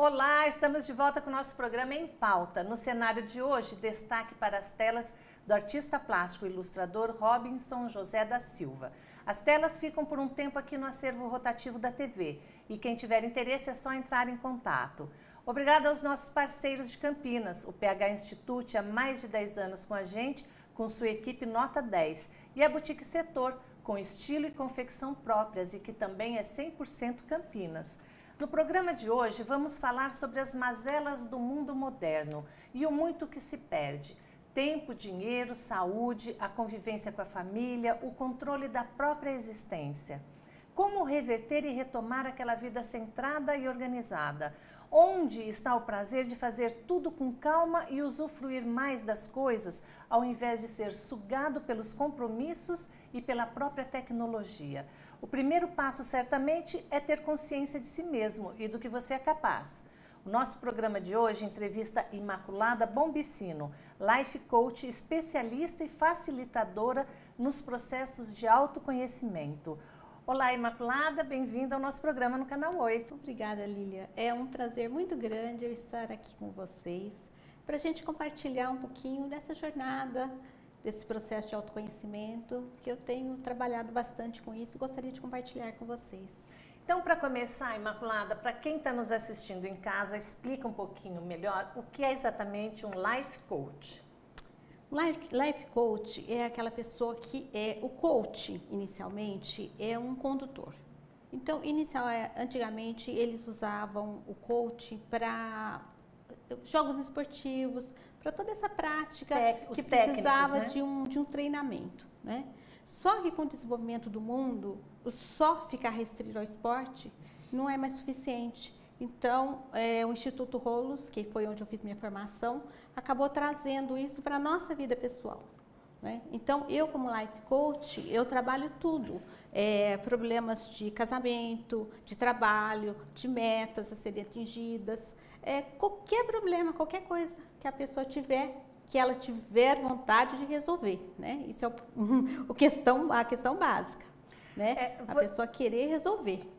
Olá, estamos de volta com o nosso programa Em Pauta. No cenário de hoje, destaque para as telas do artista plástico e ilustrador Robinson José da Silva. As telas ficam por um tempo aqui no acervo rotativo da TV e quem tiver interesse é só entrar em contato. Obrigada aos nossos parceiros de Campinas, o PH Institute há mais de 10 anos com a gente, com sua equipe nota 10, e a Boutique Setor, com estilo e confecção próprias e que também é 100% Campinas. No programa de hoje vamos falar sobre as mazelas do mundo moderno e o muito que se perde. Tempo, dinheiro, saúde, a convivência com a família, o controle da própria existência. Como reverter e retomar aquela vida centrada e organizada? Onde está o prazer de fazer tudo com calma e usufruir mais das coisas, ao invés de ser sugado pelos compromissos e pela própria tecnologia? O primeiro passo, certamente, é ter consciência de si mesmo e do que você é capaz. O nosso programa de hoje entrevista Imaculada Bombicino, life coach, especialista e facilitadora nos processos de autoconhecimento. Olá, Imaculada, bem-vinda ao nosso programa no Canal 8. Obrigada, Lília. É um prazer muito grande eu estar aqui com vocês para a gente compartilhar um pouquinho dessa jornada, desse processo de autoconhecimento, que eu tenho trabalhado bastante com isso e gostaria de compartilhar com vocês. Então, para começar, Imaculada, para quem está nos assistindo em casa, explica um pouquinho melhor o que é exatamente um life coach. Life coach é aquela pessoa que é o coach, inicialmente, é um condutor. Então, antigamente, eles usavam o coach para jogos esportivos, para toda essa prática que precisava, né, de um treinamento, né? Só que com o desenvolvimento do mundo, só ficar restrito ao esporte não é mais suficiente. Então, o Instituto Rolos, que foi onde eu fiz minha formação, acabou trazendo isso para a nossa vida pessoal, né? Então, eu como life coach, eu trabalho tudo. Problemas de casamento, de trabalho, de metas a serem atingidas, qualquer problema, qualquer coisa que a pessoa tiver, que ela tiver vontade de resolver, né? Isso é a questão básica, né? A pessoa querer resolver.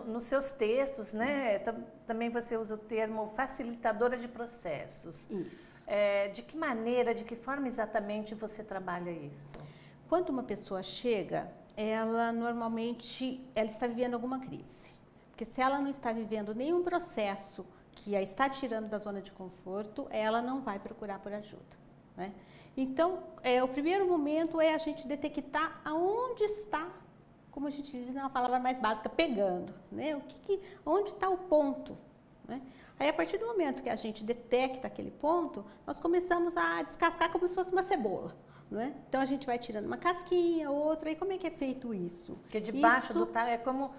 Nos seus textos, né, também você usa o termo facilitadora de processos. Isso. De que maneira, de que forma exatamente você trabalha isso? Quando uma pessoa chega, ela normalmente está vivendo alguma crise. Porque se ela não está vivendo nenhum processo que a está tirando da zona de conforto, ela não vai procurar por ajuda, né? Então, o primeiro momento é a gente detectar aonde está, como a gente diz, uma palavra mais básica, pegando, né? Onde está o ponto, né? Aí, a partir do momento que a gente detecta aquele ponto, nós começamos a descascar como se fosse uma cebola, né? Então, a gente vai tirando uma casquinha, outra, e como é que é feito isso? Porque debaixo do talho é como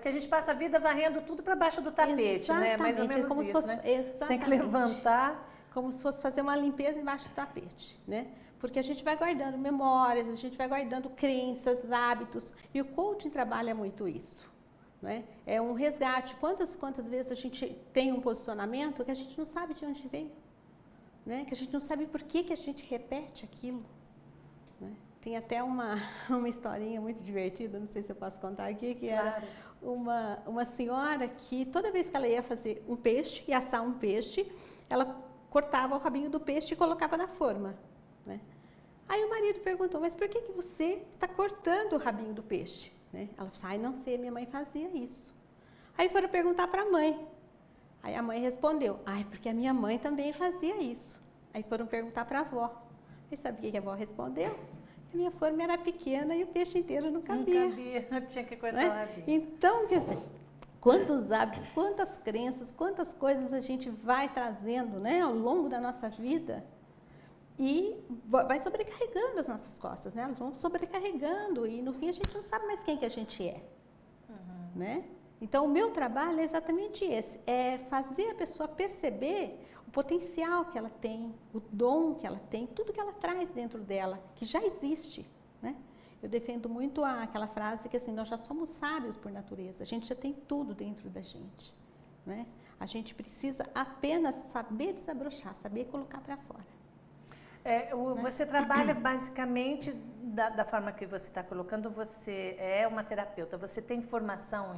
que a gente passa a vida varrendo tudo para baixo do tapete, né? Mais ou menos como isso, se fosse, né? Exatamente. Tem que levantar. Como se fosse fazer uma limpeza embaixo do tapete, né? Porque a gente vai guardando memórias, a gente vai guardando crenças, hábitos, e o coaching trabalha muito isso, né? É um resgate. Quantas vezes a gente tem um posicionamento que a gente não sabe de onde veio, né? Que a gente não sabe por que a gente repete aquilo, né? Tem até uma historinha muito divertida, não sei se eu posso contar aqui, que era uma senhora que toda vez que ela ia fazer um peixe, ia assar um peixe, ela cortava o rabinho do peixe e colocava na forma, né? Aí o marido perguntou, mas por que você está cortando o rabinho do peixe, né? Ela falou, não sei, minha mãe fazia isso. Aí foram perguntar para a mãe. Aí a mãe respondeu, porque a minha mãe também fazia isso. Aí foram perguntar para a avó. E sabe o que a avó respondeu? A minha forma era pequena e o peixe inteiro não cabia. Não cabia, tinha que cortar o rabinho. Então, quer dizer, quantos hábitos, quantas crenças, quantas coisas a gente vai trazendo, né, ao longo da nossa vida e vai sobrecarregando as nossas costas, né? Elas vão sobrecarregando e no fim a gente não sabe mais quem que a gente é, né? Então, o meu trabalho é exatamente esse, é fazer a pessoa perceber o potencial que ela tem, o dom que ela tem, tudo que ela traz dentro dela, que já existe, né? Eu defendo muito aquela frase que assim, nós já somos sábios por natureza, a gente já tem tudo dentro da gente, né? A gente precisa apenas saber desabrochar, saber colocar para fora. Você trabalha basicamente da forma que você está colocando, você é uma terapeuta, você tem formação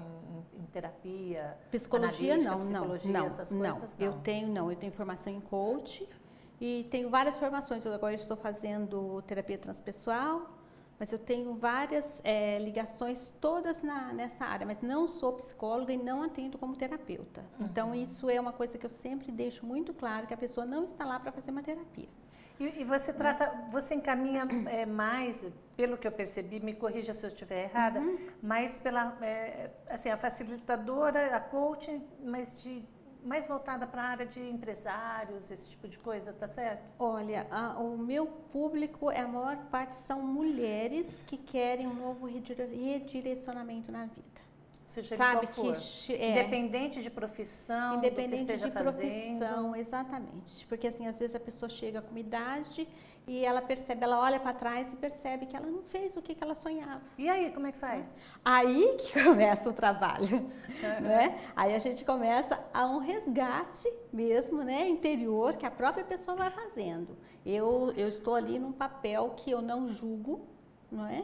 em terapia, Psicologia não, psicologia, não, essas não, coisas? Eu tenho formação em coach e tenho várias formações. Agora eu estou fazendo terapia transpessoal, mas eu tenho várias ligações todas nessa área, mas não sou psicóloga e não atendo como terapeuta. Então isso é uma coisa que eu sempre deixo muito claro, que a pessoa não está lá para fazer uma terapia. E você você encaminha mais, pelo que eu percebi, me corrija se eu estiver errada, mais pela, assim, a facilitadora, a coaching, mas mais voltada para a área de empresários, esse tipo de coisa, tá certo? Olha, o meu público, a maior parte são mulheres que querem um novo redirecionamento na vida. Seja Sabe qual for. Independente de profissão, independente do que esteja de profissão, exatamente. Porque assim, às vezes a pessoa chega com idade e ela percebe, ela olha para trás e percebe que ela não fez o que ela sonhava. E aí, como é que faz? Aí que começa o trabalho, né? Aí a gente começa a um resgate mesmo, né, interior, que a própria pessoa vai fazendo. Eu estou ali num papel que eu não julgo, não é?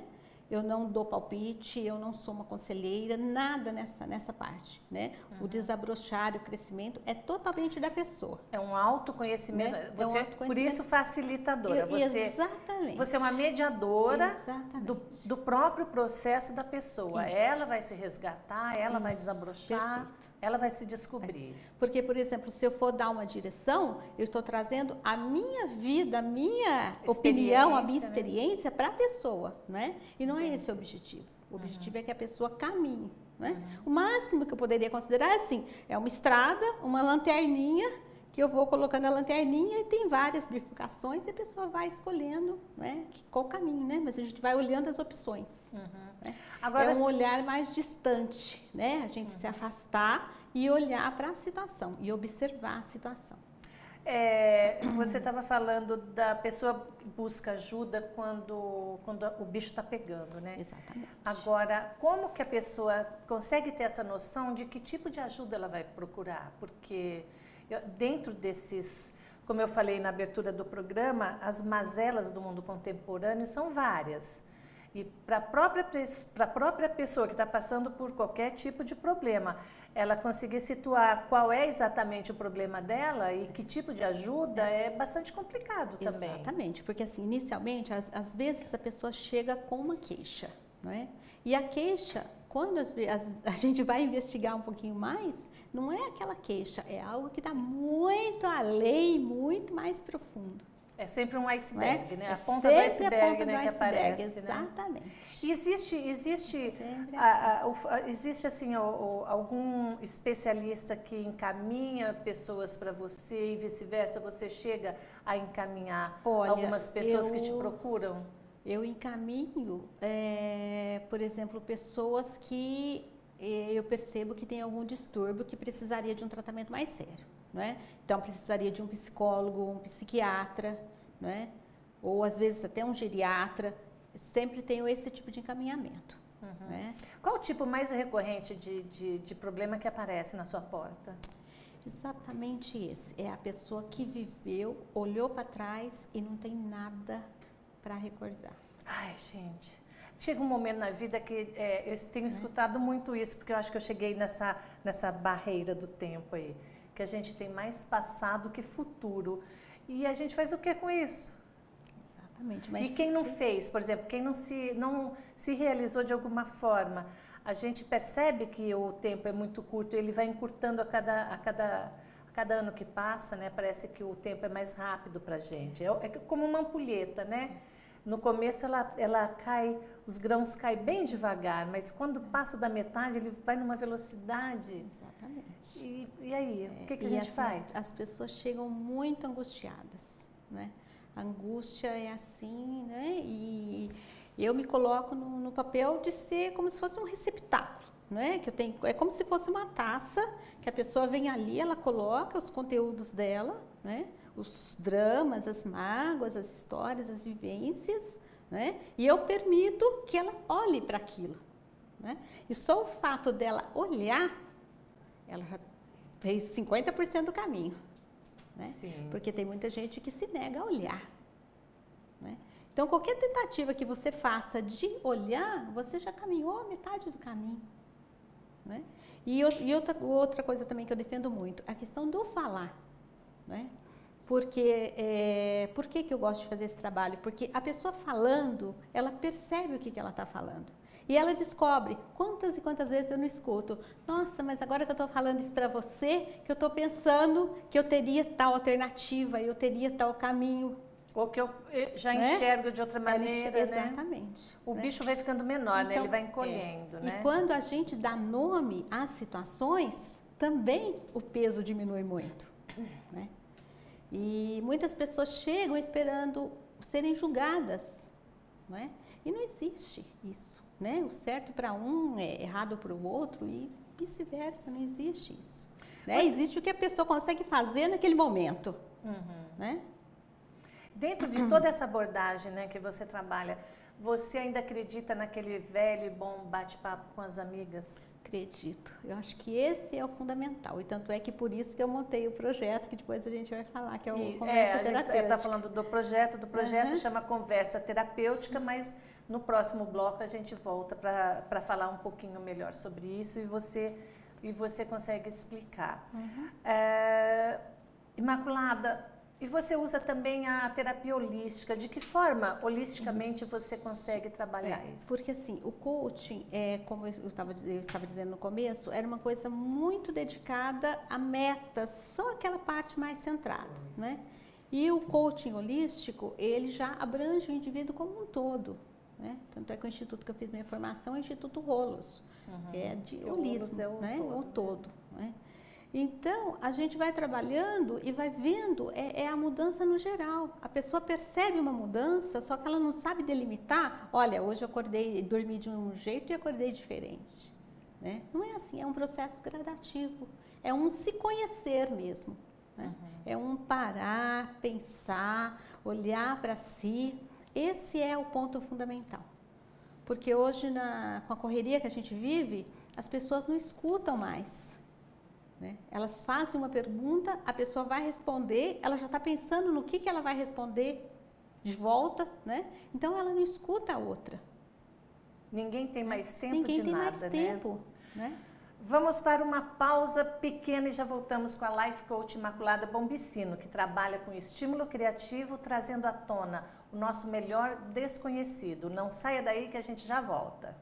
Eu não dou palpite, eu não sou uma conselheira, nada nessa parte, né? O desabrochar e o crescimento é totalmente da pessoa. É um autoconhecimento, Né? você, por isso facilitadora. Exatamente. Você é uma mediadora do próprio processo da pessoa. Isso. Ela vai se resgatar, ela vai desabrochar, perfeito. Ela vai se descobrir. Porque, por exemplo, se eu for dar uma direção, eu estou trazendo a minha vida, a minha opinião, a minha experiência, né, para a pessoa, né? E não é esse o objetivo. O objetivo é que a pessoa caminhe, né? O máximo que eu poderia considerar é assim, é uma estrada, uma lanterninha, que eu vou colocando a lanterninha e tem várias bifurcações e a pessoa vai escolhendo, né, qual caminho, né? Mas a gente vai olhando as opções. Né? Agora, é um olhar mais distante, né? A gente se afastar e olhar para a situação e observar a situação. Você estava falando da pessoa que busca ajuda quando o bicho está pegando, né? Exatamente. Agora, como que a pessoa consegue ter essa noção de que tipo de ajuda ela vai procurar? Porque dentro desses, como eu falei na abertura do programa, as mazelas do mundo contemporâneo são várias. E para a própria pessoa que está passando por qualquer tipo de problema, ela conseguir situar qual é exatamente o problema dela e que tipo de ajuda é bastante complicado também. Exatamente, porque assim, inicialmente, às vezes a pessoa chega com uma queixa, não é? E a queixa, quando a gente vai investigar um pouquinho mais, não é aquela queixa, é algo que está muito além, muito mais profundo. É sempre um iceberg, né? A ponta do iceberg, né, que aparece, exatamente. Né? Existe assim algum especialista que encaminha pessoas para você e vice-versa? Você chega a encaminhar algumas pessoas que te procuram? Eu encaminho, por exemplo, pessoas que eu percebo que tem algum distúrbio que precisaria de um tratamento mais sério. Né? Então, precisaria de um psicólogo, um psiquiatra, né? Ou às vezes até um geriatra. Sempre tenho esse tipo de encaminhamento. Né? Qual o tipo mais recorrente de problema que aparece na sua porta? Exatamente esse. É a pessoa que viveu, olhou para trás e não tem nada para recordar. Ai, gente. Chega um momento na vida que eu tenho escutado muito isso, porque eu acho que eu cheguei nessa barreira do tempo aí. Que a gente tem mais passado que futuro. E a gente faz o que com isso? Exatamente. Mas e quem não fez, por exemplo, quem não se realizou de alguma forma, a gente percebe que o tempo é muito curto, ele vai encurtando a cada ano que passa, né? Parece que o tempo é mais rápido para a gente. É como uma ampulheta, né? No começo ela cai, os grãos caem bem devagar, mas quando passa da metade ele vai numa velocidade. Exatamente. E aí, o que a gente faz? As pessoas chegam muito angustiadas, né? A angústia é assim, né? E eu me coloco no papel de ser como se fosse um receptáculo, né? Que eu tenho, é como se fosse uma taça que a pessoa vem ali, ela coloca os conteúdos dela, né? Os dramas, as mágoas, as histórias, as vivências, né? E eu permito que ela olhe para aquilo, né? E só o fato dela olhar, ela já fez 50% do caminho, né? Sim. Porque tem muita gente que se nega a olhar, Então, qualquer tentativa que você faça de olhar, você já caminhou metade do caminho, né? E outra coisa também que eu defendo muito, a questão do falar, né? Porque, por que eu gosto de fazer esse trabalho? Porque a pessoa falando, ela percebe o que ela está falando. E ela descobre quantas e quantas vezes eu não escuto. Nossa, mas agora que eu estou falando isso para você, que eu estou pensando que eu teria tal alternativa, eu teria tal caminho. Ou que eu já enxergo de outra maneira, exatamente. O bicho vai ficando menor, né? Ele vai encolhendo, né? E quando a gente dá nome às situações, também o peso diminui muito, né? E muitas pessoas chegam esperando serem julgadas, não é? E não existe isso, né? O certo para um é errado para o outro e vice-versa, não existe isso, né? Existe o que a pessoa consegue fazer naquele momento, né? Dentro de toda essa abordagem, né, que você trabalha, você ainda acredita naquele velho e bom bate-papo com as amigas? Acredito. Eu acho que esse é o fundamental. E tanto é que por isso que eu montei o projeto, que depois a gente vai falar, que é o Conversa Terapêutica. A gente está falando do projeto chama Conversa Terapêutica, mas no próximo bloco a gente volta para falar um pouquinho melhor sobre isso e você consegue explicar. Imaculada, e você usa também a terapia holística. De que forma, holisticamente, você consegue trabalhar isso? Porque assim, o coaching, como eu estava dizendo no começo, era uma coisa muito dedicada a metas, só aquela parte mais centrada, né? E o coaching holístico, ele já abrange o indivíduo como um todo, né? Tanto é que o instituto que eu fiz minha formação é o Instituto Rolos, que é de holismo, né? O todo, né? Então, a gente vai trabalhando e vai vendo, a mudança no geral. A pessoa percebe uma mudança, só que ela não sabe delimitar. Olha, hoje eu acordei, dormi de um jeito e acordei diferente, né? Não é assim, é um processo gradativo. É um se conhecer mesmo, né? É um parar, pensar, olhar para si. Esse é o ponto fundamental. Porque hoje, com a correria que a gente vive, as pessoas não escutam mais. Né? Elas fazem uma pergunta, a pessoa vai responder, ela já está pensando no que ela vai responder de volta, né? Então ela não escuta a outra. Ninguém tem mais tempo Ninguém de nada, mais tempo, né? Vamos para uma pausa pequena e já voltamos com a Life Coach Imaculada Bombicino, que trabalha com estímulo criativo, trazendo à tona o nosso melhor desconhecido. Não saia daí que a gente já volta.